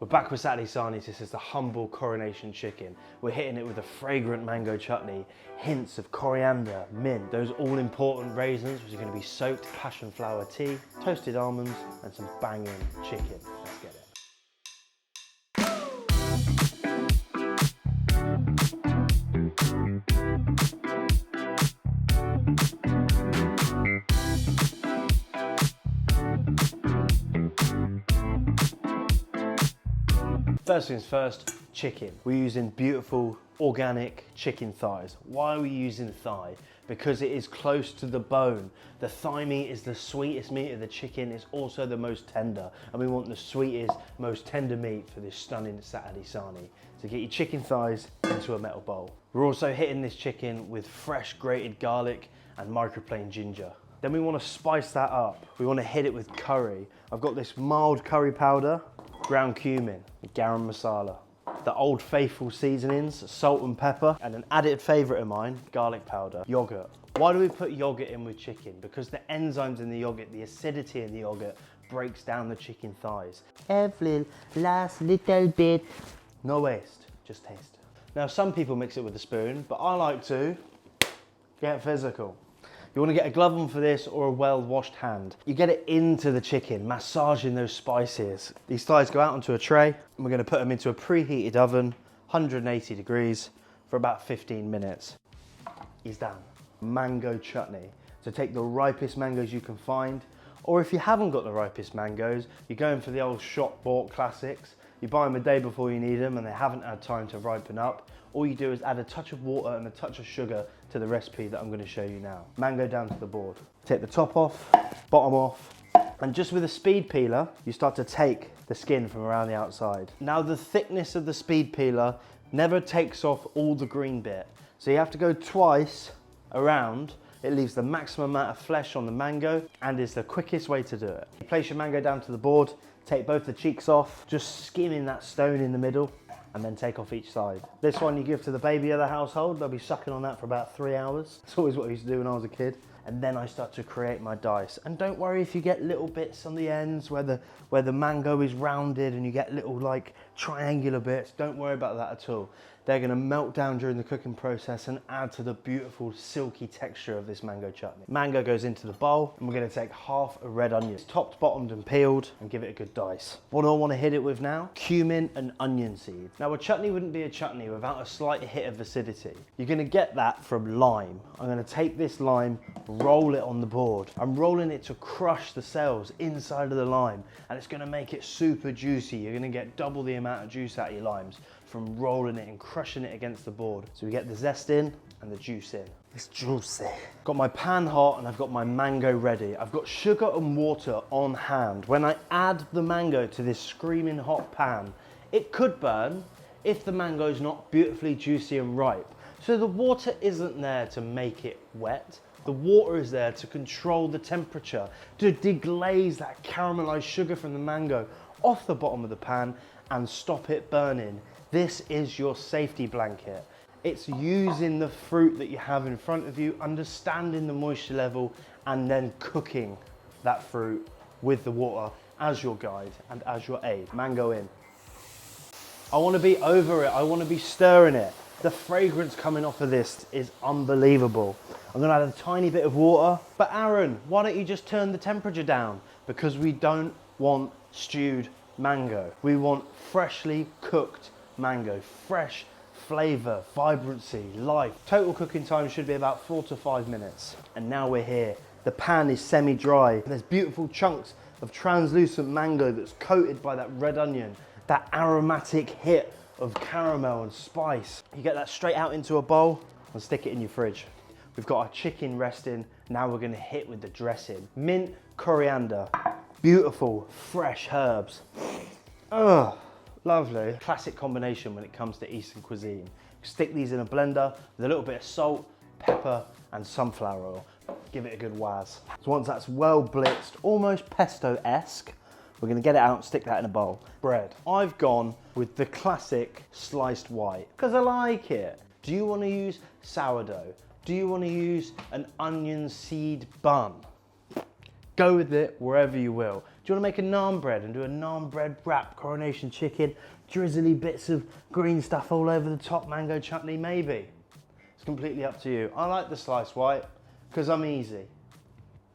We're back with Saturday Sarnies. This is the humble coronation chicken. We're hitting it with a fragrant mango chutney, hints of coriander, mint, those all important raisins which are going to be soaked, passion flower tea, toasted almonds and some banging chicken. Let's get it. First things first, chicken. We're using beautiful organic chicken thighs. Why are we using thigh? Because it is close to the bone. The thigh meat is the sweetest meat of the chicken. It's also the most tender. And we want the sweetest, most tender meat for this stunning Saturday Sarnie. So get your chicken thighs into a metal bowl. We're also hitting this chicken with fresh grated garlic and microplane ginger. Then we want to spice that up. We want to hit it with curry. I've got this mild curry powder, ground cumin, garam masala, the Old Faithful seasonings, salt and pepper, and an added favourite of mine, garlic powder, yogurt. Why do we put yogurt in with chicken? Because the enzymes in the yogurt, the acidity in the yogurt, breaks down the chicken thighs. Every last little bit. No waste, just taste. Now some people mix it with a spoon, but I like to get physical. You want to get a glove on for this or a well-washed hand. You get it into the chicken, massaging those spices. These thighs go out onto a tray and we're going to put them into a preheated oven, 180 degrees for about 15 minutes. He's done. Mango chutney. So take the ripest mangoes you can find, or if you haven't got the ripest mangoes, you're going for the old shop-bought classics. You buy them a day before you need them and they haven't had time to ripen up. All you do is add a touch of water and a touch of sugar to the recipe that I'm going to show you now. Mango down to the board. Take the top off, bottom off, and just with a speed peeler, you start to take the skin from around the outside. Now the thickness of the speed peeler never takes off all the green bit. So you have to go twice around. It leaves the maximum amount of flesh on the mango and is the quickest way to do it. You place your mango down to the board, take both the cheeks off, just skimming that stone in the middle, and then take off each side. This one you give to the baby of the household. They'll be sucking on that for about 3 hours. That's always what I used to do when I was a kid. And then I start to create my dice. And don't worry if you get little bits on the ends where the mango is rounded and you get little like triangular bits. Don't worry about that at all. They're gonna melt down during the cooking process and add to the beautiful silky texture of this mango chutney. Mango goes into the bowl and we're gonna take half a red onion. It's topped, bottomed and peeled, and give it a good dice. What do I wanna hit it with now? Cumin and onion seed. Now a chutney wouldn't be a chutney without a slight hit of acidity. You're gonna get that from lime. I'm gonna take this lime, roll it on the board. I'm rolling it to crush the cells inside of the lime, and it's gonna make it super juicy. You're gonna get double the amount of juice out of your limes from rolling it and crushing it against the board. So we get the zest in and the juice in. It's juicy. Got my pan hot and I've got my mango ready. I've got sugar and water on hand. When I add the mango to this screaming hot pan, it could burn if the mango's not beautifully juicy and ripe. So the water isn't there to make it wet. The water is there to control the temperature, to deglaze that caramelized sugar from the mango off the bottom of the pan and stop it burning. This is your safety blanket. It's using the fruit that you have in front of you, understanding the moisture level, and then cooking that fruit with the water as your guide and as your aid. Mango in. I want to be over it. I want to be stirring it. The fragrance coming off of this is unbelievable. I'm gonna add a tiny bit of water. But Aaron, why don't you just turn the temperature down? Because we don't want stewed mango. We want freshly cooked mango. Fresh flavor, vibrancy, life. Total cooking time should be about 4 to 5 minutes. And now we're here. The pan is semi-dry. There's beautiful chunks of translucent mango that's coated by that red onion, that aromatic hit of caramel and spice. You get that straight out into a bowl and stick it in your fridge. We've got our chicken resting. Now we're gonna hit with the dressing. Mint, coriander, beautiful, fresh herbs. Ugh, lovely. Classic combination when it comes to Eastern cuisine. Stick these in a blender with a little bit of salt, pepper, and sunflower oil. Give it a good wazz. So once that's well blitzed, almost pesto-esque, we're gonna get it out and stick that in a bowl. Bread. I've gone with the classic sliced white, because I like it. Do you wanna use sourdough? Do you wanna use an onion seed bun? Go with it wherever you will. Do you want to make a naan bread and do a naan bread wrap coronation chicken, drizzly bits of green stuff all over the top, mango chutney? Maybe. It's completely up to you. I like the sliced white because I'm easy.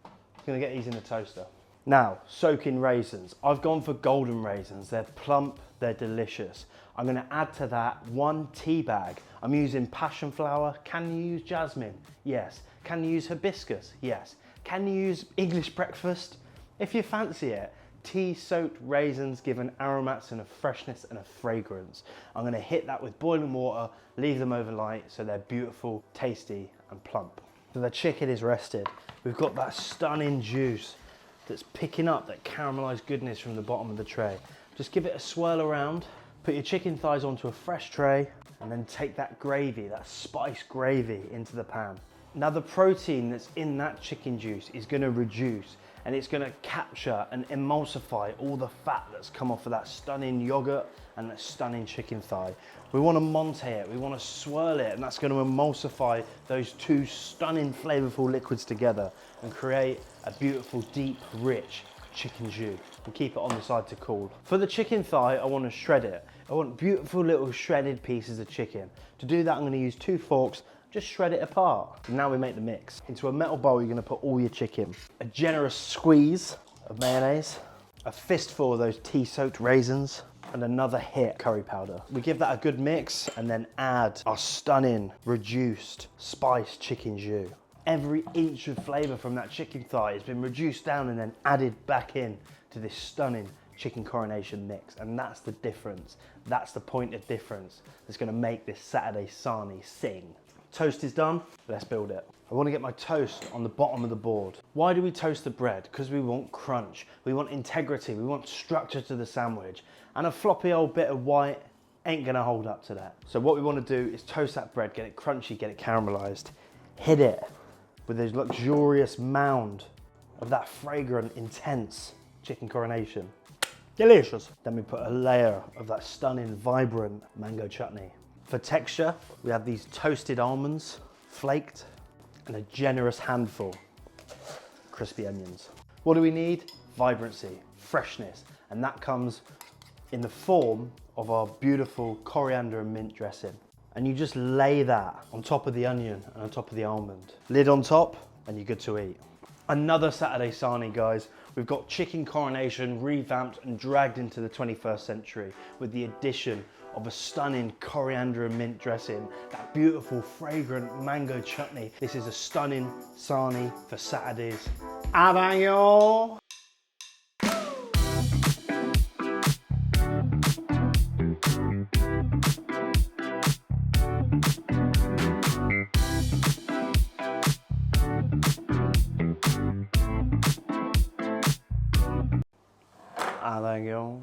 I'm gonna get these in the toaster. Now, soaking raisins. I've gone for golden raisins. They're plump, they're delicious. I'm gonna add to that 1 tea bag. I'm using passion flower. Can you use jasmine? Yes. Can you use hibiscus? Yes. Can you use English breakfast? If you fancy it. Tea-soaked raisins give an aromats and a freshness and a fragrance. I'm gonna hit that with boiling water, leave them overnight so they're beautiful, tasty and plump. So the chicken is rested. We've got that stunning juice that's picking up that caramelized goodness from the bottom of the tray. Just give it a swirl around, put your chicken thighs onto a fresh tray, and then take that gravy, that spice gravy, into the pan. Now the protein that's in that chicken juice is gonna reduce, and it's gonna capture and emulsify all the fat that's come off of that stunning yogurt and that stunning chicken thigh. We wanna monte it, we wanna swirl it, and that's gonna emulsify those two stunning flavorful liquids together and create a beautiful, deep, rich chicken jus. And keep it on the side to cool. For the chicken thigh, I wanna shred it. I want beautiful little shredded pieces of chicken. To do that, I'm gonna use 2 forks, just shred it apart. Now we make the mix. Into a metal bowl, you're gonna put all your chicken. A generous squeeze of mayonnaise, a fistful of those tea-soaked raisins, and another hit curry powder. We give that a good mix and then add our stunning, reduced, spiced chicken jus. Every inch of flavor from that chicken thigh has been reduced down and then added back in to this stunning chicken coronation mix. And that's the difference. That's the point of difference that's gonna make this Saturday Sarnie sing. Toast is done, let's build it. I wanna get my toast on the bottom of the board. Why do we toast the bread? Because we want crunch, we want integrity, we want structure to the sandwich. And a floppy old bit of white ain't gonna hold up to that. So what we wanna do is toast that bread, get it crunchy, get it caramelized, hit it with this luxurious mound of that fragrant, intense chicken coronation. Delicious. Then we put a layer of that stunning, vibrant mango chutney. For texture, we have these toasted almonds, flaked, and a generous handful of crispy onions. What do we need? Vibrancy, freshness, and that comes in the form of our beautiful coriander and mint dressing. And you just lay that on top of the onion and on top of the almond. Lid on top, and you're good to eat. Another Saturday Sarnie, guys. We've got chicken coronation revamped and dragged into the 21st century with the addition of a stunning coriander and mint dressing, that beautiful fragrant mango chutney. This is a stunning Sarnie for Saturdays. Avagnon! Avagnon.